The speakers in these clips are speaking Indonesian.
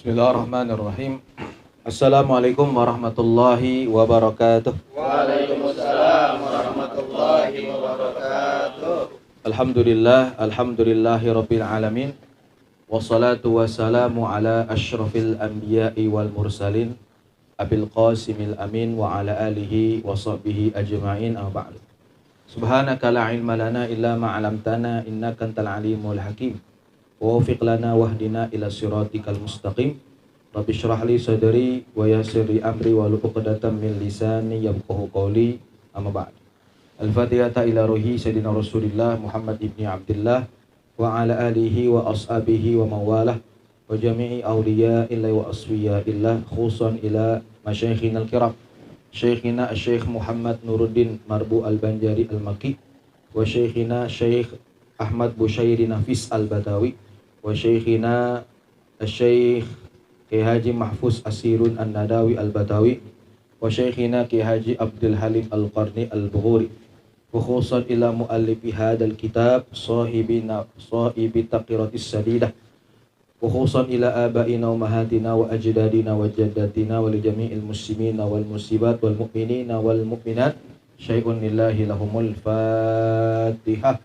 Bismillahirrahmanirrahim. Assalamualaikum warahmatullahi wabarakatuh. Waalaikumsalam warahmatullahi wabarakatuh. Alhamdulillahi rabbil alamin. Wassalatu wassalamu ala asyrafil anbiya'i wal mursalin Abil Qasimil Amin wa ala alihi wa sahbihi ajma'in amma ba'du. Subhanaka la ilma lana illa ma 'allamtana innaka antal alimul hakim. Wa wafiq lana wahdina ila siratikal mustaqim. Rabbi syrah li sadri wa yassir li amri wa hlul 'uqdatam min lisani yafqahu qawli amma ba'd. Al-Fatihah ila ruhi sayyidina Rasulillah Muhammad ibni Abdullah wa ala alihi wa ashabihi wa mawalah wa jami'i awliya illa wa aswiya illa khususan ila masyayikhina al-kiram Syekhina Syekh Muhammad Nuruddin Marbu Al-Banjari Al-Maki wa Syekhina Syekh Ahmad Bushairi Nafis Al-Batawi wa Syekhina Syekh Ki Haji Mahfuz Asirun An-Nadawi Al-Batawi wa Syekhina Ki Haji Abdul Halim Al-Qarni Al-Bukhuri khususan ila muallifi hadal kitab sahibi taqiratis sadidah khususan ila abaina wa mahatina wa ajdadina wa jaddatina wa li jami'il muslimina wal muslimat wal mu'minina wal mu'minat syai'un lillahi lahumul fatihah.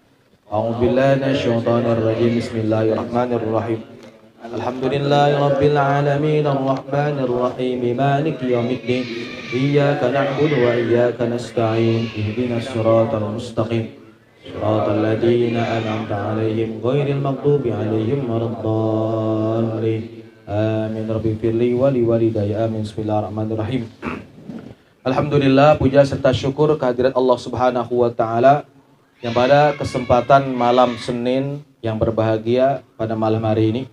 A'udzu billahi minasyaitonir rajim. Bismillahirrahmanirrahim. Alhamdulillahi rabbil alamin arrahmanir rahim maliki yaumiddin iyyaka na'budu wa iyyaka nasta'in ihdinas siratal mustaqim siratal ladzina an'amta 'alaihim ghairil maghdubi 'alaihim waladdallin amin. Rabbi firli wa li walidayya amin. Bismillahirrahmanirrahim. Alhamdulillah, puja serta syukur kehadirat Allah Subhanahu wa taala yang pada kesempatan malam Senin yang berbahagia pada malam hari ini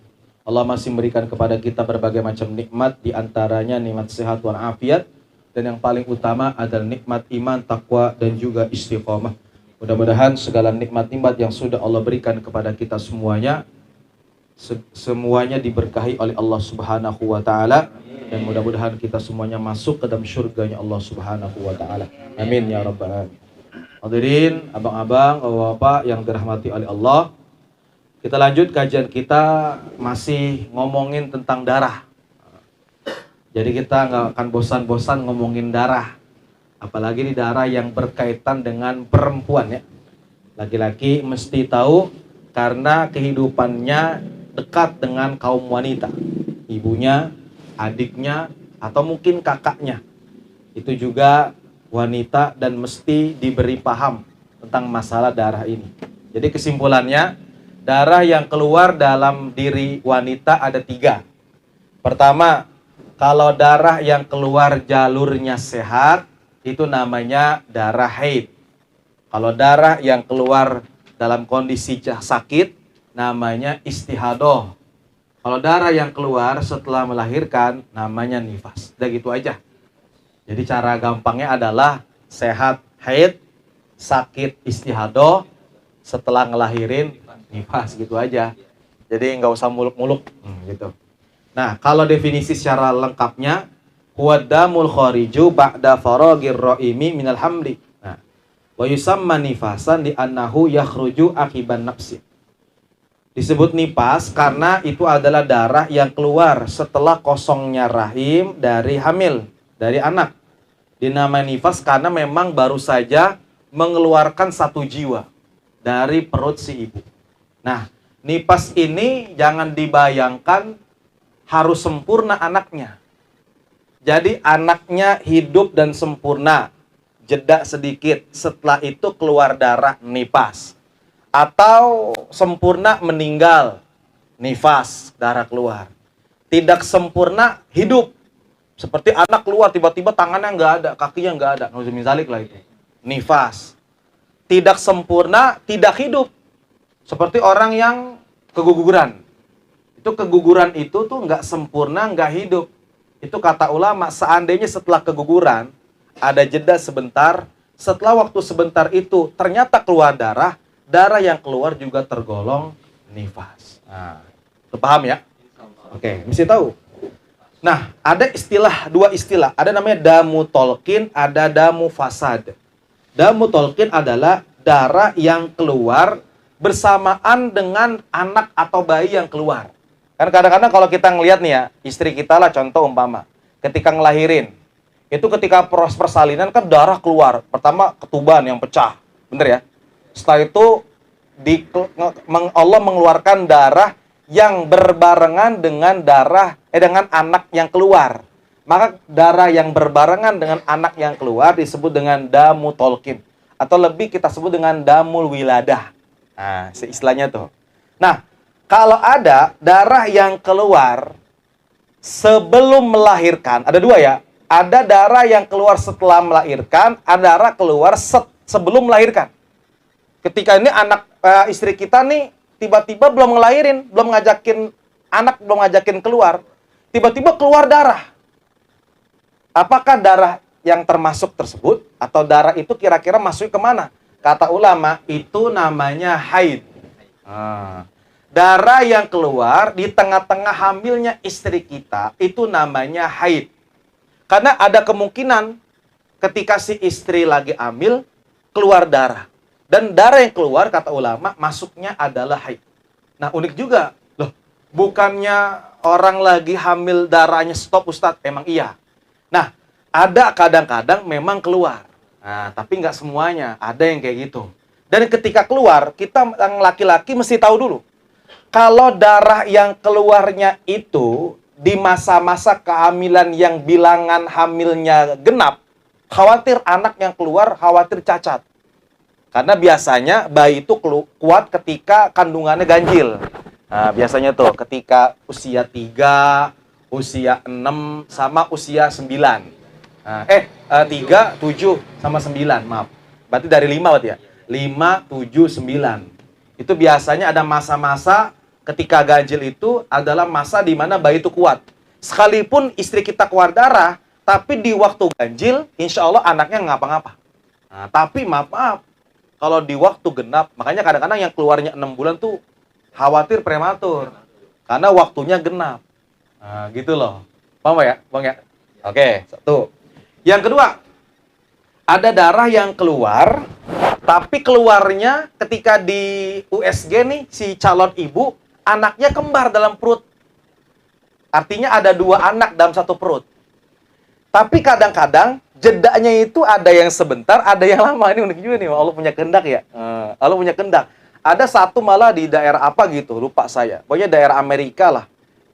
Allah masih memberikan kepada kita berbagai macam nikmat, di antaranya nikmat sehat wal afiat, dan yang paling utama adalah nikmat iman, takwa, dan juga istiqomah. Mudah-mudahan segala nikmat-nikmat yang sudah Allah berikan kepada kita semuanya diberkahi oleh Allah Subhanahu wa taala, dan mudah-mudahan kita semuanya masuk ke dalam surganya Allah Subhanahu wa taala. Amin ya rabbal alamin. Hadirin, abang-abang, bapak-bapak yang dirahmati oleh Allah, kita lanjut kajian kita masih ngomongin tentang darah. Jadi kita nggak akan bosan-bosan ngomongin darah. Apalagi di darah yang berkaitan dengan perempuan ya. Laki-laki mesti tahu karena kehidupannya dekat dengan kaum wanita. Ibunya, adiknya, atau mungkin kakaknya. Itu juga wanita dan mesti diberi paham tentang masalah darah ini. Jadi kesimpulannya, darah yang keluar dalam diri wanita ada 3. Pertama, kalau darah yang keluar jalurnya sehat, itu namanya darah haid. Kalau darah yang keluar dalam kondisi sakit, namanya istihadoh. Kalau darah yang keluar setelah melahirkan, namanya nifas. Udah gitu aja. Jadi cara gampangnya adalah sehat haid, sakit istihadoh, setelah ngelahirin nifas, gitu aja. Jadi nggak usah muluk-muluk gitu. Nah, kalau definisi secara lengkapnya, huwa damul khariju ba'da faragir ra'imi minal hamli. Nah, wa yusamma nifasan li annahu yakhruju akiban nafsi. Disebut nifas karena itu adalah darah yang keluar setelah kosongnya rahim dari hamil, dari anak. Dinamai nifas karena memang baru saja mengeluarkan satu jiwa dari perut si ibu. Nah, nifas ini jangan dibayangkan harus sempurna anaknya. Jadi anaknya hidup dan sempurna, jeda sedikit, setelah itu keluar darah nifas. Atau sempurna meninggal, nifas, darah keluar. Tidak sempurna hidup. Seperti anak keluar tiba-tiba tangannya nggak ada, kakinya nggak ada. Misalnya lah itu. Nifas. Tidak sempurna, tidak hidup. Seperti orang yang keguguran. Itu keguguran itu tuh nggak sempurna, nggak hidup. Itu kata ulama, seandainya setelah keguguran ada jeda sebentar, setelah waktu sebentar itu ternyata keluar darah, darah yang keluar juga tergolong nifas. Nah, itu paham ya? Oke, mesti tahu. Nah, ada dua istilah. Ada namanya damu tolkin, ada damu fasad. Damu tolkin adalah darah yang keluar bersamaan dengan anak atau bayi yang keluar. Kan kadang-kadang kalau kita ngelihat nih ya, istri kita lah contoh umpama, ketika ngelahirin, itu ketika proses persalinan kan darah keluar. Pertama ketuban yang pecah, bener ya? Setelah itu Allah mengeluarkan darah yang berbarengan dengan dengan anak yang keluar. Maka darah yang berbarengan dengan anak yang keluar disebut dengan damu tolkin. Atau lebih kita sebut dengan damul wiladah. Nah, istilahnya tuh. Nah, kalau ada darah yang keluar sebelum melahirkan, ada dua ya. Ada darah yang keluar setelah melahirkan, ada darah keluar sebelum melahirkan. Ketika ini istri kita nih tiba-tiba belum ngelahirin, belum ngajakin keluar, tiba-tiba keluar darah. Apakah darah yang termasuk tersebut atau darah itu kira-kira masuk kemana? Kata ulama, itu namanya haid. Darah yang keluar di tengah-tengah hamilnya istri kita, itu namanya haid. Karena ada kemungkinan ketika si istri lagi hamil, keluar darah. Dan darah yang keluar, kata ulama, masuknya adalah haid. Nah, unik juga. Loh, bukannya orang lagi hamil darahnya stop, Ustadz? Emang iya. Nah, ada kadang-kadang memang keluar. Nah, tapi nggak semuanya. Ada yang kayak gitu. Dan ketika keluar, kita yang laki-laki mesti tahu dulu. Kalau darah yang keluarnya itu di masa-masa kehamilan yang bilangan hamilnya genap, khawatir anak yang keluar, khawatir cacat. Karena biasanya bayi itu kuat ketika kandungannya ganjil. Nah, biasanya tuh ketika usia 3, usia 6, sama usia 9. Nah, 3, 7, sama 9, maaf. Berarti dari 5 berarti ya? 5, 7, 9. Itu biasanya ada masa-masa ketika ganjil itu adalah masa di mana bayi itu kuat. Sekalipun istri kita keluar darah, tapi di waktu ganjil, insya Allah anaknya ngapa-ngapa. Nah, tapi maaf, kalau di waktu genap, makanya kadang-kadang yang keluarnya 6 bulan tuh khawatir prematur. Karena waktunya genap. Nah, gitu loh. Paham ya? Bang ya? Oke, satu. Yang kedua, ada darah yang keluar, tapi keluarnya ketika di USG nih, si calon ibu, anaknya kembar dalam perut. Artinya ada 2 anak dalam satu perut. Tapi kadang-kadang jedanya itu ada yang sebentar, ada yang lama. Ini unik juga nih, Allah punya kehendak ya. Allah punya kehendak. Ada satu malah di daerah apa gitu, lupa saya. Pokoknya daerah Amerika lah.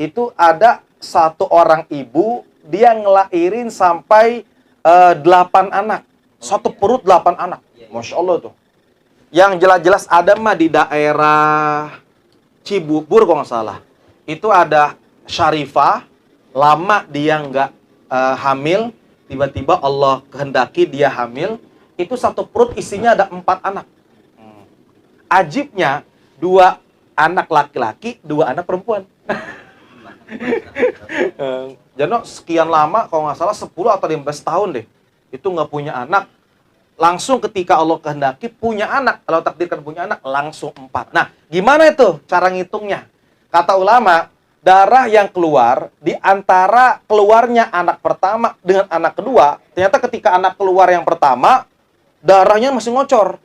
Itu ada satu orang ibu, dia ngelahirin sampai 8 anak. Satu perut 8 anak. Masya Allah tuh. Yang jelas-jelas ada mah di daerah Cibubur kalau nggak salah. Itu ada Syarifah, lama dia nggak hamil, tiba-tiba Allah kehendaki dia hamil, itu satu perut isinya ada 4 anak. Ajibnya, 2 anak laki-laki, 2 anak perempuan. Jadi sekian lama, kalau nggak salah 10 atau 15 tahun deh, itu nggak punya anak. Langsung ketika Allah kehendaki punya anak, kalau takdirkan punya anak, langsung 4. Nah, gimana itu cara ngitungnya? Kata ulama, darah yang keluar di antara keluarnya anak pertama dengan anak kedua, ternyata ketika anak keluar yang pertama, darahnya masih ngocor.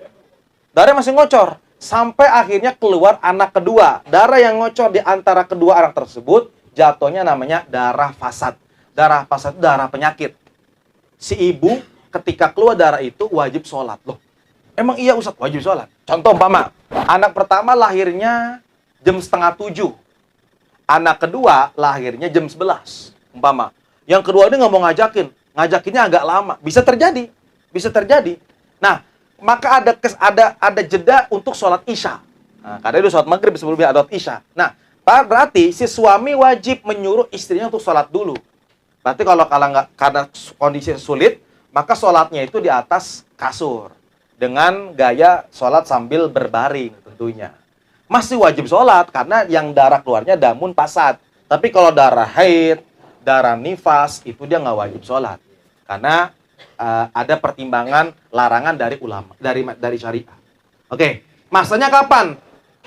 Darahnya masih ngocor. Sampai akhirnya keluar anak kedua. Darah yang ngocor di antara kedua anak tersebut, jatuhnya namanya darah fasad. Darah fasad itu darah penyakit. Si ibu ketika keluar darah itu wajib sholat. Loh, emang iya Ustaz wajib sholat? Contoh umpama, anak pertama lahirnya jam 6:30. Anak kedua lahirnya jam 11, umpama. Yang kedua ini nggak mau ngajakinnya agak lama. Bisa terjadi. Nah, maka ada jeda untuk sholat isya. Nah, karena itu sholat maghrib sebelumnya ada isya. Nah, berarti si suami wajib menyuruh istrinya untuk sholat dulu. Berarti kalau nggak karena kondisi sulit, maka sholatnya itu di atas kasur dengan gaya sholat sambil berbaring tentunya. Masih wajib sholat karena yang darah keluarnya damun fasad. Tapi kalau darah haid, darah nifas, itu dia nggak wajib sholat. Karena ada pertimbangan larangan dari ulama, dari syariah. Oke, masanya kapan?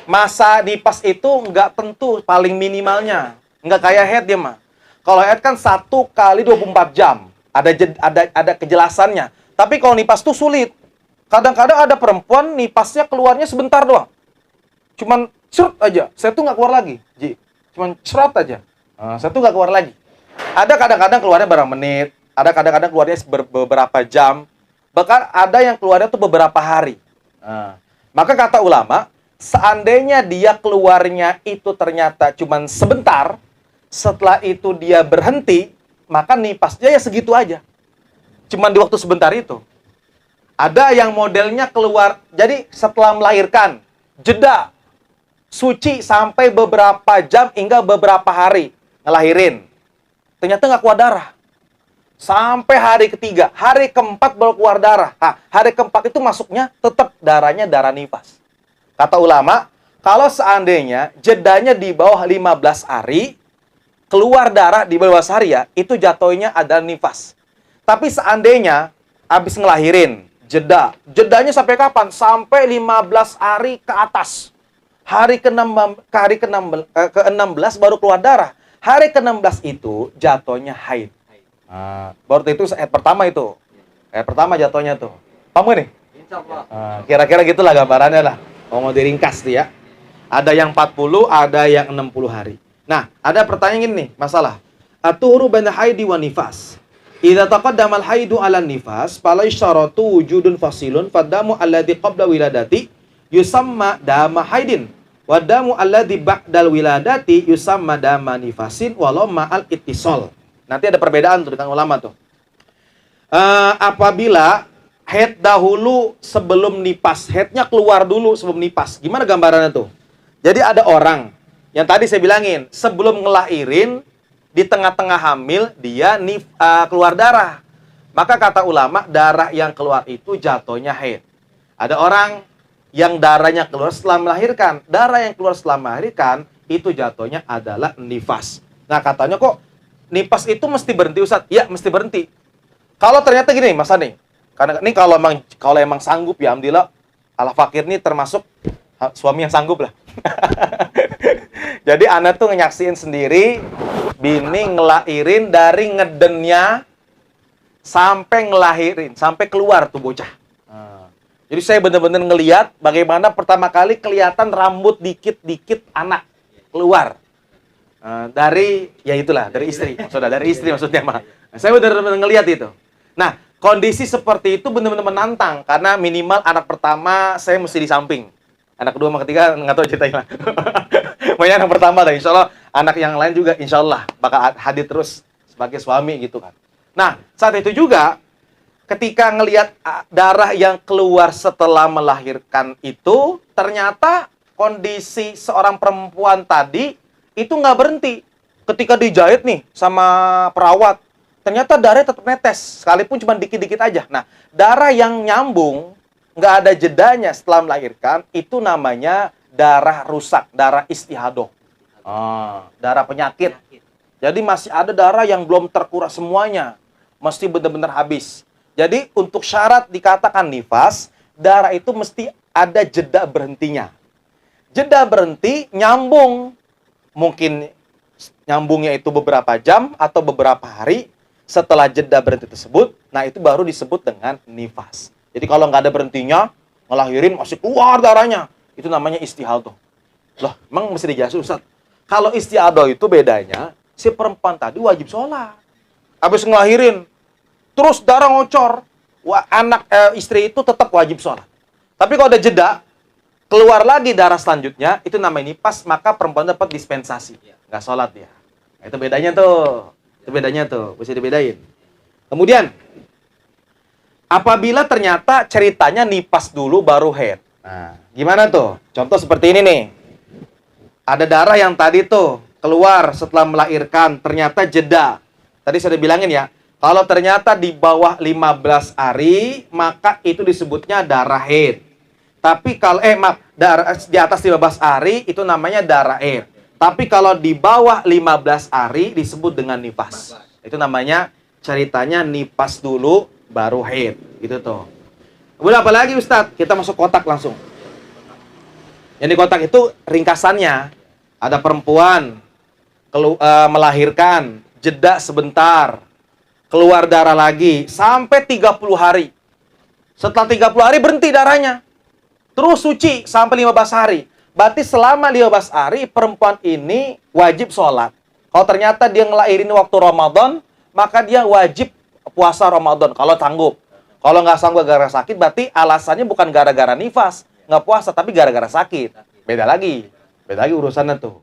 Masa nifas itu nggak tentu paling minimalnya. Nggak kayak haid dia mah. Kalau haid kan 1 kali 24 jam. Ada kejelasannya. Tapi kalau nifas itu sulit. Kadang-kadang ada perempuan nifasnya keluarnya sebentar doang. Cuman surut aja, saya tuh nggak keluar lagi, Ji. Cuman cerot aja. Setelah itu nggak keluar lagi. Ada kadang-kadang keluarnya berapa menit, ada kadang-kadang keluarnya beberapa jam, bahkan ada yang keluarnya tuh beberapa hari. Maka kata ulama, seandainya dia keluarnya itu ternyata cuman sebentar, setelah itu dia berhenti, maka nipasnya ya segitu aja. Cuman di waktu sebentar itu. Ada yang modelnya keluar, jadi setelah melahirkan, jeda, suci sampai beberapa jam hingga beberapa hari ngelahirin. Ternyata nggak keluar darah. Sampai hari ketiga, hari keempat baru keluar darah. Nah, hari keempat itu masuknya tetap darahnya darah nifas. Kata ulama, kalau seandainya jedanya di bawah 15 hari, keluar darah di bawah 15 hari ya, itu jatuhnya adalah nifas. Tapi seandainya habis ngelahirin, jedanya sampai kapan? Sampai 15 hari ke atas. Hari ke-16 baru keluar darah. Hari ke-16 itu jatuhnya haid. Baru itu ayat pertama itu. Ayat pertama jatuhnya tuh. Paham gak nih? Kira-kira gitulah gambarannya lah. Mau diringkas tuh ya. Ada yang 40, ada yang 60 hari. Nah, ada pertanyaan ini nih, masalah. Atuhuru baina haidi wa nifas. Idza taqaddama al-haidu 'ala nifas, fala yasharatu wujudun fasilun fadamu alladhi qabla wiladati yusamma dama haidin. Wadamu alladhi ba'dal wiladati yusamma dama nifasin walau ma'al ittisal. Nanti ada perbedaan tuh dengan ulama tuh. Apabila haid dahulu sebelum nipas, haidnya keluar dulu sebelum nipas. Gimana gambarannya tuh? Jadi ada orang yang tadi saya bilangin, sebelum ngelahirin di tengah-tengah hamil dia keluar darah. Maka kata ulama, darah yang keluar itu jatuhnya haid. Ada orang yang darahnya keluar setelah melahirkan. Darah yang keluar setelah melahirkan itu jatuhnya adalah nifas. Nah, katanya kok nifas itu mesti berhenti, Ustaz? Ya, mesti berhenti. Kalau ternyata gini, Mas Ani. Karena ini kalau emang sanggup ya, alhamdulillah, Al-Fakir ini termasuk suami yang sanggup lah. Jadi anak tuh nyaksiin sendiri bini ngelahirin dari ngedennya sampai ngelahirin, sampai keluar tuh bocah. Jadi saya benar-benar ngelihat bagaimana pertama kali kelihatan rambut dikit-dikit anak keluar. Dari, ya itulah, dari istri. Maksudnya mah. Saya benar-benar ngelihat itu. Nah, kondisi seperti itu benar-benar menantang. Karena minimal anak pertama saya mesti di samping. Anak kedua sama ketiga nggak tahu ceritanya. Pokoknya anak pertama dah, insya Allah. Anak yang lain juga insya Allah bakal hadir terus sebagai suami gitu kan. Nah, saat itu juga ketika ngelihat darah yang keluar setelah melahirkan itu, ternyata kondisi seorang perempuan tadi itu nggak berhenti. Ketika dijahit nih sama perawat, ternyata darahnya tetap netes, sekalipun cuma dikit-dikit aja. Nah, darah yang nyambung, nggak ada jedanya setelah melahirkan, itu namanya darah rusak, darah istihadoh. Darah penyakit. Jadi masih ada darah yang belum terkuras semuanya. Mesti benar-benar habis. Jadi untuk syarat dikatakan nifas, darah itu mesti ada jeda berhentinya. Jeda berhenti, nyambung. Mungkin nyambungnya itu beberapa jam atau beberapa hari. Setelah jeda berhenti tersebut, nah itu baru disebut dengan nifas. Jadi kalau nggak ada berhentinya, ngelahirin masih keluar darahnya. Itu namanya istihadoh. Loh, emang mesti dijelasin, Ustaz? Kalau istihadoh itu bedanya, si perempuan tadi wajib sholat. Habis ngelahirin, terus darah ngocor, istri itu tetap wajib sholat. Tapi kalau ada jeda, keluar lagi darah selanjutnya, itu namanya nifas, maka perempuan dapat dispensasi. Nggak sholat dia. Nah, itu bedanya tuh. Bisa dibedain. Kemudian, apabila ternyata ceritanya nifas dulu baru haid. Nah, gimana tuh? Contoh seperti ini nih. Ada darah yang tadi tuh keluar setelah melahirkan, ternyata jeda. Tadi saya udah bilangin ya, kalau ternyata di bawah 15 hari, maka itu disebutnya darah haid. Tapi kalau darah di atas 15 hari itu namanya darah haid. Tapi kalau di bawah 15 hari disebut dengan nifas. Itu namanya ceritanya nifas dulu baru haid. Gitu tuh. Kemudian apa lagi Ustadz? Kita masuk kotak langsung. Yang di kotak itu ringkasannya. Ada perempuan melahirkan, jeda sebentar, keluar darah lagi, sampai 30 hari. Setelah 30 hari berhenti darahnya. Terus suci sampai 15 hari. Berarti selama 15 hari perempuan ini wajib sholat. Kalau ternyata dia ngelahirin waktu Ramadan, maka dia wajib puasa Ramadan kalau sanggup. Kalau nggak sanggup gara-gara sakit, berarti alasannya bukan gara-gara nifas, nggak puasa, tapi gara-gara sakit. Beda lagi urusannya tuh.